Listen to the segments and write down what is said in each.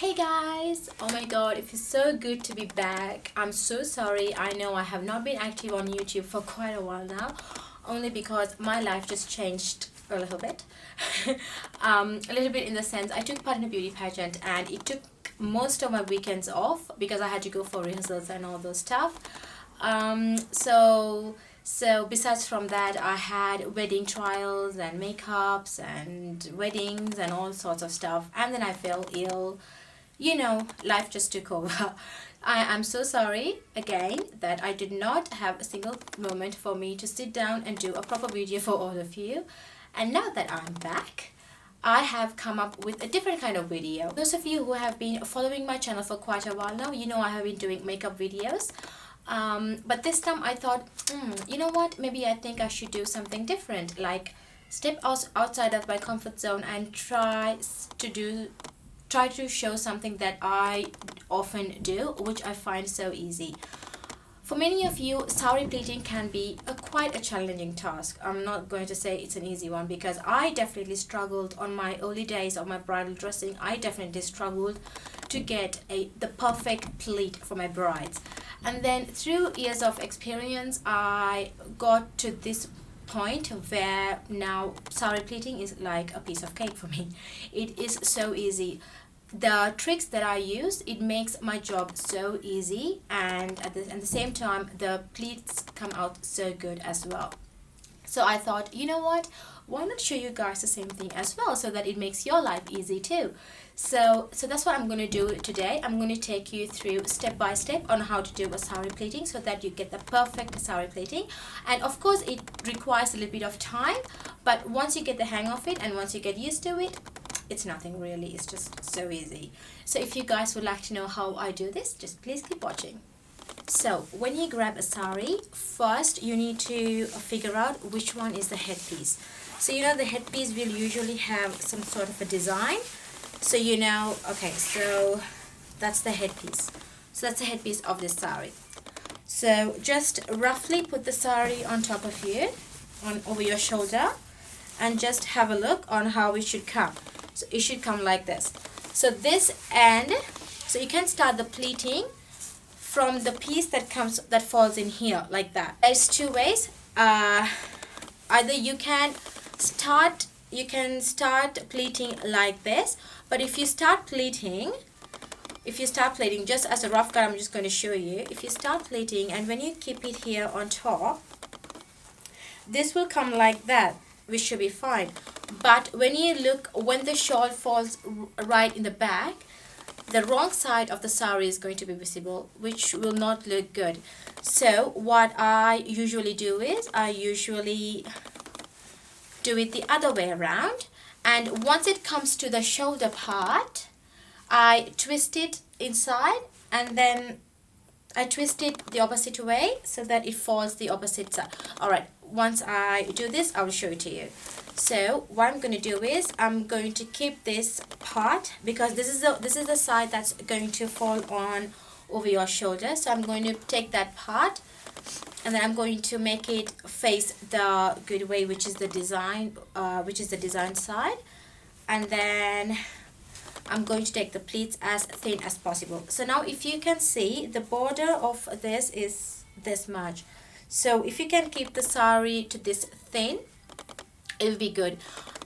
Hey guys! Oh my god, it feels so good to be back. I'm so sorry. I know I have not been active on YouTube for quite a while now, only because my life just changed a little bit. A little bit in the sense I took part in a beauty pageant and it took most of my weekends off because I had to go for rehearsals and all those stuff. So besides from that, I had wedding trials and makeups and weddings and all sorts of stuff, and then I fell ill. Life just took over. I am so sorry again that I did not have a single moment for me to sit down and do a proper video for all of you. And now that I'm back, I have come up with a different kind of video. Those of you who have been following my channel for quite a while now, you know I have been doing makeup videos. But this time I thought, you know what, maybe I think I should do something different, like step outside of my comfort zone and try to show something that I often do, which I find so easy. For many of you, sari pleating can be quite a challenging task. I'm not going to say it's an easy one because I definitely struggled on my early days of my bridal dressing. I definitely struggled to get the perfect pleat for my brides. And then through years of experience, I got to this point where now sari pleating is like a piece of cake for me. It is so easy. The tricks that I use, it makes my job so easy, and at the same time the pleats come out so good as well. So I thought, you know what, why not show you guys the same thing as well, so that it makes your life easy too. So that's what I'm going to do today. I'm going to take you through step by step on how to do a sari pleating so that you get the perfect sari pleating. And of course it requires a little bit of time, but once you get the hang of it and once you get used to it, it's nothing really. It's just so easy. So if you guys would like to know how I do this, just please keep watching. So when you grab a sari, first you need to figure out which one is the headpiece. So the headpiece will usually have some sort of a design. So okay, so that's the headpiece. So that's the headpiece of this sari. So just roughly put the sari on top of you, over your shoulder, and just have a look on how it should come. So it should come like this. So this end, so you can start the pleating from the piece that falls in here like that. There's two ways. Either you can start pleating like this, but if you start pleating just as a rough cut, I'm just going to show you. If you start pleating and when you keep it here on top, this will come like that, which should be fine. But when the shawl falls right in the back, the wrong side of the sari is going to be visible, which will not look good. So what I usually do is I usually do it the other way around, and once it comes to the shoulder part, I twist it inside and then I twist it the opposite way so that it falls the opposite side. Alright, once I do this, I will show it to you. So what I'm going to do is I'm going to keep this part because this is the side that's going to fall on over your shoulder. So I'm going to take that part and then I'm going to make it face the good way, which is the design side, and then I'm going to take the pleats as thin as possible. So now if you can see, the border of this is this much. So if you can keep the sari to this thin, it will be good.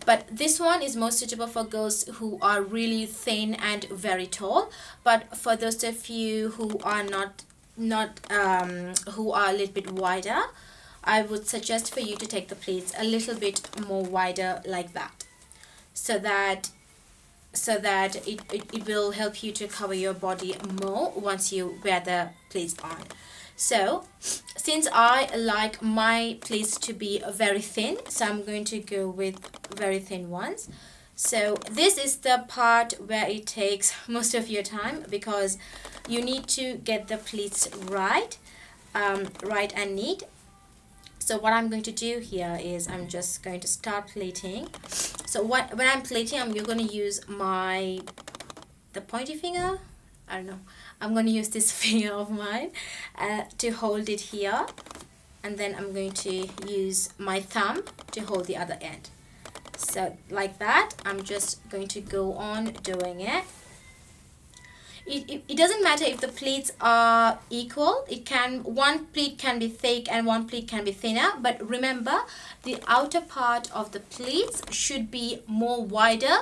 But this one is most suitable for girls who are really thin and very tall. But for those of you who are who are a little bit wider, I would suggest for you to take the pleats a little bit more wider like that, so that it will help you to cover your body more once you wear the pleats on. So since I like my pleats to be very thin, so I'm going to go with very thin ones. So this is the part where it takes most of your time because you need to get the pleats right and neat. So what I'm going to do here is I'm just going to start pleating. So when I'm pleating, I'm going to use the pointy finger. I don't know. I'm going to use this finger of mine to hold it here, and then I'm going to use my thumb to hold the other end. So like that, I'm just going to go on doing it. it doesn't matter if the pleats are equal. It can, one pleat can be thick and one pleat can be thinner, but remember the outer part of the pleats should be more wider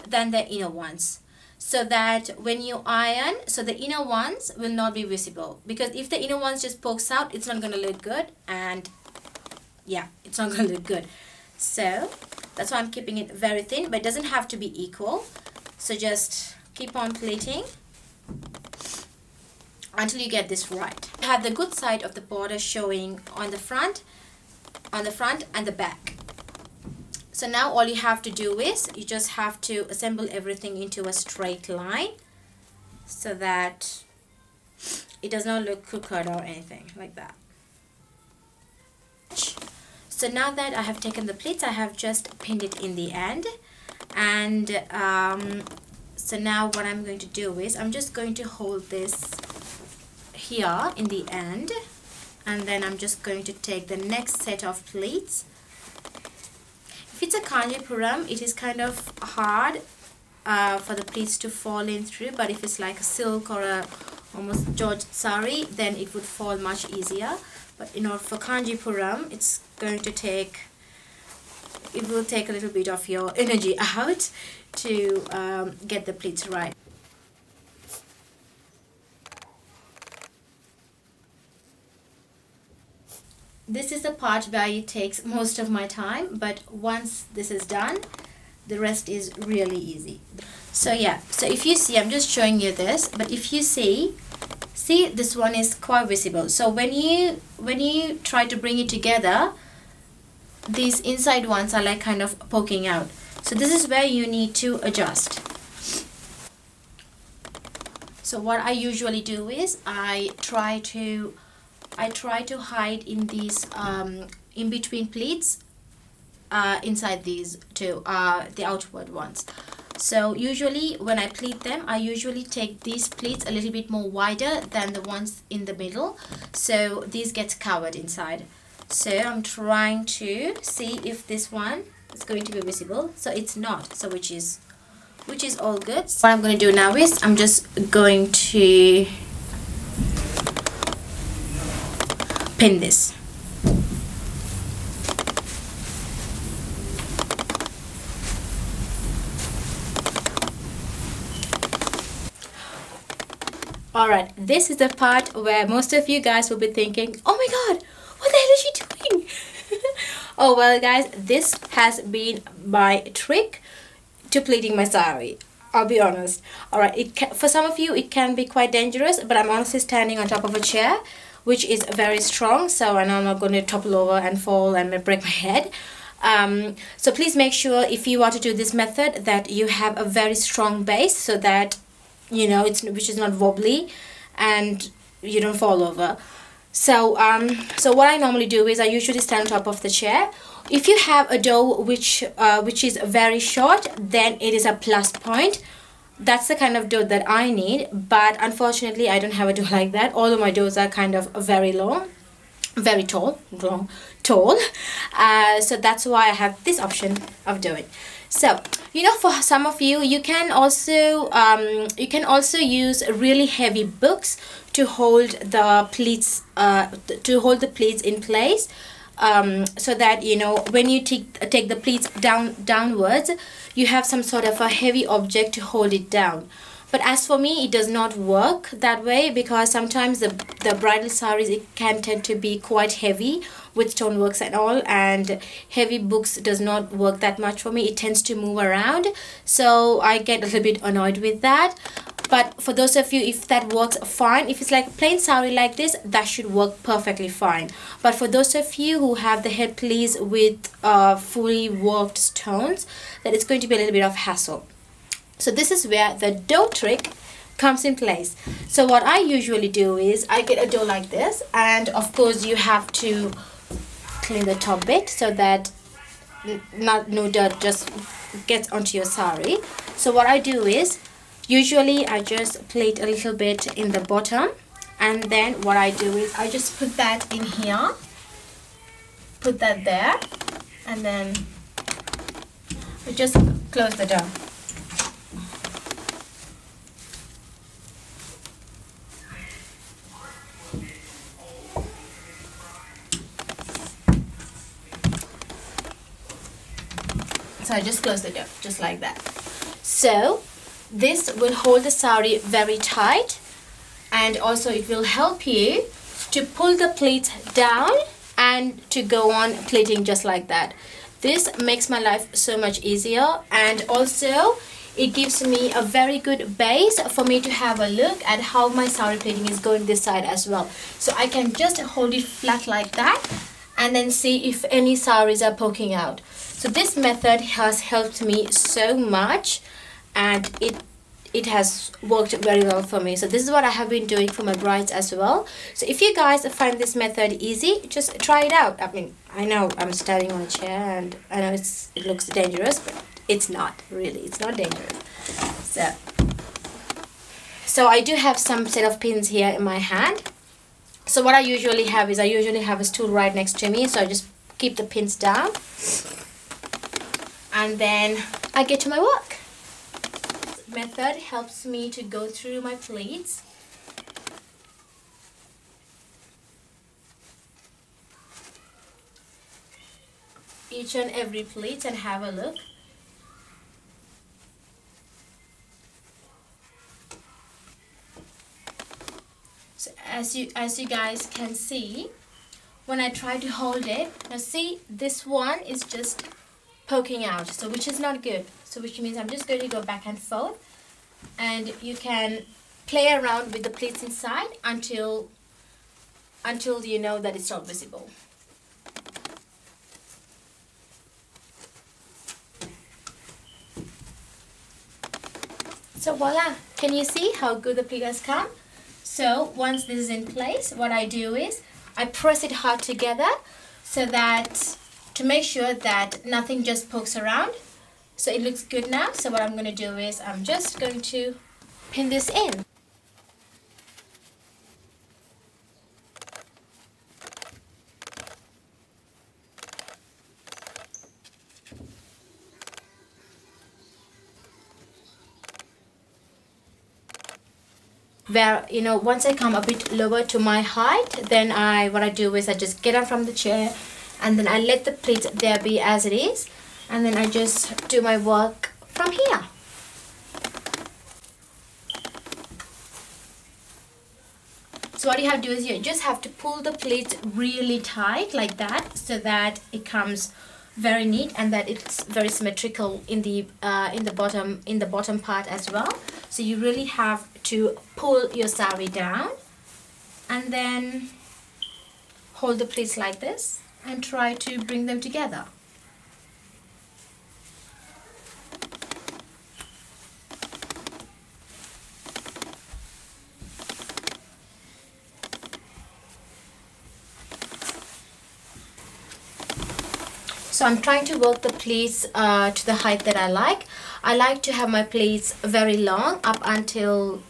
than the inner ones, so that when you iron, so the inner ones will not be visible, because if the inner ones just pokes out, it's not going to look good, and yeah, it's not going to look good. So that's why I'm keeping it very thin, but it doesn't have to be equal. So just keep on pleating until you get this right. Have the good side of the border showing on the front and the back. So now all you have to do is you just have to assemble everything into a straight line so that it does not look crooked or anything like that. So now that I have taken the pleats, I have just pinned it in the end, and so now what I'm going to do is I'm just going to hold this here in the end, and then I'm just going to take the next set of pleats. If it's a Kanjipuram, it is kind of hard for the pleats to fall in through, but if it's like a silk or a almost George sari, then it would fall much easier. But in order for Kanjipuram, it's going to take, it will take a little bit of your energy out to get the pleats right. This is the part where it takes most of my time, but once this is done, the rest is really easy. So yeah, so if you see, I'm just showing you this, but if you see this one is quite visible. So when you try to bring it together, these inside ones are like kind of poking out. So this is where you need to adjust. So what I usually do is I try to hide in these in between pleats inside these two, the outward ones. So usually when I pleat them, I usually take these pleats a little bit more wider than the ones in the middle, so these get covered inside. So I'm trying to see if this one is going to be visible. So it's not, so which is all good. So what I'm going to do now is I'm just going to pin this. Alright, this is the part where most of you guys will be thinking, oh my god, what the hell is she doing? Oh well guys, this has been my trick to pleating my sari. I'll be honest. Alright, for some of you it can be quite dangerous, but I'm honestly standing on top of a chair, which is very strong, so I know I'm not going to topple over and fall and break my head. So please make sure if you are to do this method that you have a very strong base, so that you know which is not wobbly and you don't fall over. So so what I normally do is I usually stand on top of the chair. If you have a dough which is very short, then it is a plus point. That's the kind of dough that I need, but unfortunately I don't have a dough like that. All of my doughs are kind of very long, very tall. So that's why I have this option of doing. So you know, for some of you, you can also use really heavy books to hold the pleats in place, so that you know when you take the pleats downwards, you have some sort of a heavy object to hold it down. But as for me, it does not work that way, because sometimes the bridal saris, it can tend to be quite heavy with stoneworks and all, and heavy books does not work that much for me. It tends to move around, so I get a little bit annoyed with that. But for those of you, if that works fine, if it's like a plain sari like this, that should work perfectly fine. But for those of you who have the head pleats with fully worked stones, then it's going to be a little bit of hassle. So this is where the dough trick comes in place. So what I usually do is I get a dough like this, and of course you have to clean the top bit so that no dirt just gets onto your sari. So what I do is usually I just plait a little bit in the bottom, and then what I do is I just put that in here, put that there, and then I just close the dough. So I just close the door just like that. So this will hold the sari very tight, and also it will help you to pull the pleats down and to go on pleating just like that. This makes my life so much easier, and also it gives me a very good base for me to have a look at how my sari pleating is going this side as well. So I can just hold it flat like that and then see if any saris are poking out. So this method has helped me so much, and it has worked very well for me. So this is what I have been doing for my brides as well. So if you guys find this method easy, just try it out. I mean, I know I'm standing on a chair and I know it looks dangerous, but it's not really. It's not dangerous. So I do have some set of pins here in my hand. So what I usually have is a stool right next to me. So I just keep the pins down, and then I get to my work. Method helps me to go through my pleats. Each and every pleat and have a look. So as you guys can see, when I try to hold it, now see, this one is just poking out, so which is not good. So which means I'm just going to go back and forth, and you can play around with the pleats inside until you know that it's not visible. So voila, can you see how good the pleat has come? So once this is in place, what I do is I press it hard together so that to make sure that nothing just pokes around. So it looks good now. So what I'm going to do is I'm just going to pin this in. Where, you know, once I come a bit lower to my height, then what I do is I just get up from the chair, and then I let the pleats there be as it is, and then I just do my work from here. So what you have to do is you just have to pull the pleats really tight like that, so that it comes very neat and that it's very symmetrical in the bottom part as well. So you really have to pull your sari down and then hold the pleats like this and try to bring them together. So I'm trying to work the pleats to the height that I like. I like to have my pleats very long up until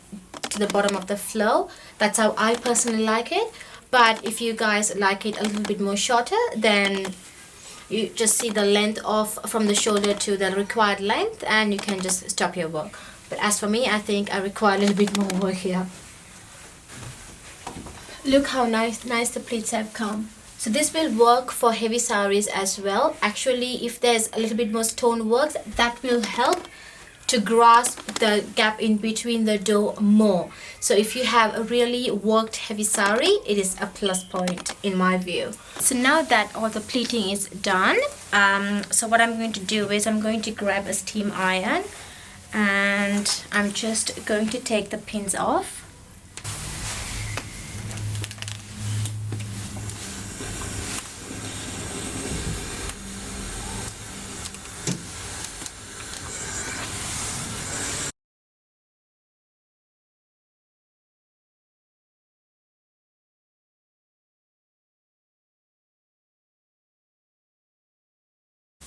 to the bottom of the floor. That's how I personally like it. But if you guys like it a little bit more shorter, then you just see the length of from the shoulder to the required length, and you can just stop your work. But as for me, I think I require a little bit more work here. Look how nice the pleats have come. So this will work for heavy saris as well. Actually, if there's a little bit more stone work, that will help to grasp the gap in between the dough more. So if you have a really worked heavy sari, it is a plus point in my view. So now that all the pleating is done, so what I'm going to do is I'm going to grab a steam iron, and I'm just going to take the pins off.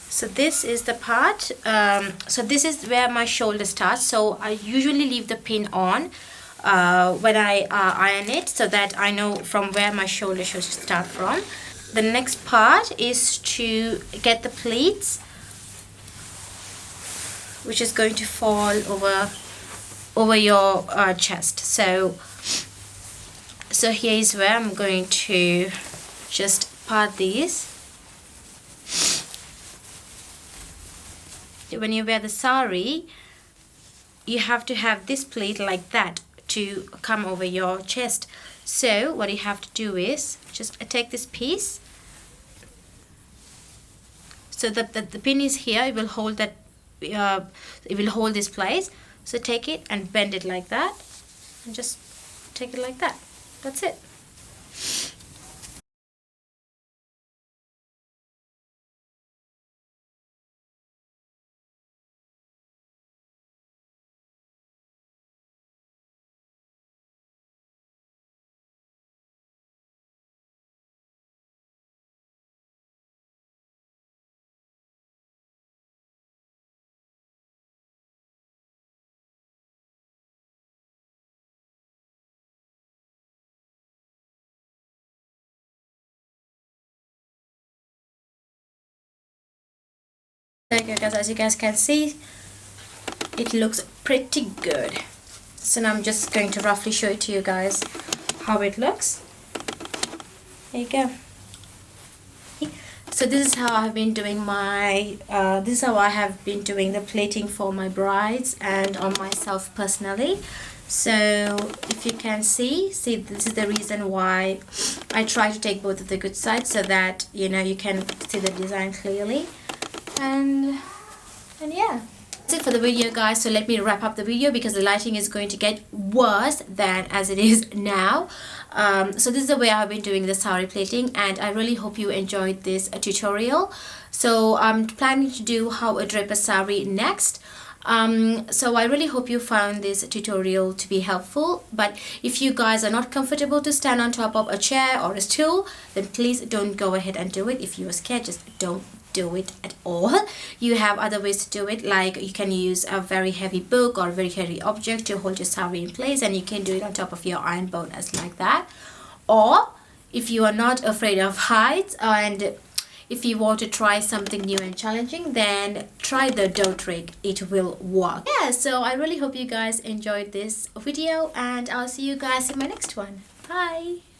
So this is the part, so this is where my shoulder starts. So I usually leave the pin on when I iron it, so that I know from where my shoulder should start from. The next part is to get the pleats, which is going to fall over your chest. So here is where I'm going to just part these. when you wear the sari, you have to have this pleat like that to come over your chest. So what you have to do is just take this piece. So the pin is here. It will hold that. It will hold this place. So take it and bend it like that, and just take it like that. That's it. Okay guys, as you guys can see, it looks pretty good. So now I'm just going to roughly show it to you guys how it looks. There you go. So this is how I've been doing my this is how I have been doing the plating for my brides and on myself personally. So if you can see this is the reason why I try to take both of the good sides, so that you know you can see the design clearly. And yeah, that's it for the video guys. So let me wrap up the video because the lighting is going to get worse than as it is now. So this is the way I've been doing the sari plating, and I really hope you enjoyed this tutorial. So I'm planning to do how I drape a sari next. So I really hope you found this tutorial to be helpful. But if you guys are not comfortable to stand on top of a chair or a stool, then please don't go ahead and do it. If you are scared, just don't do it at all. You have other ways to do it, like you can use a very heavy book or a very heavy object to hold your sari in place, and you can do it on top of your iron bonus like that. Or if you are not afraid of heights and if you want to try something new and challenging, then try the dough trick. It will work. Yeah, so I really hope you guys enjoyed this video, and I'll see you guys in my next one. Bye.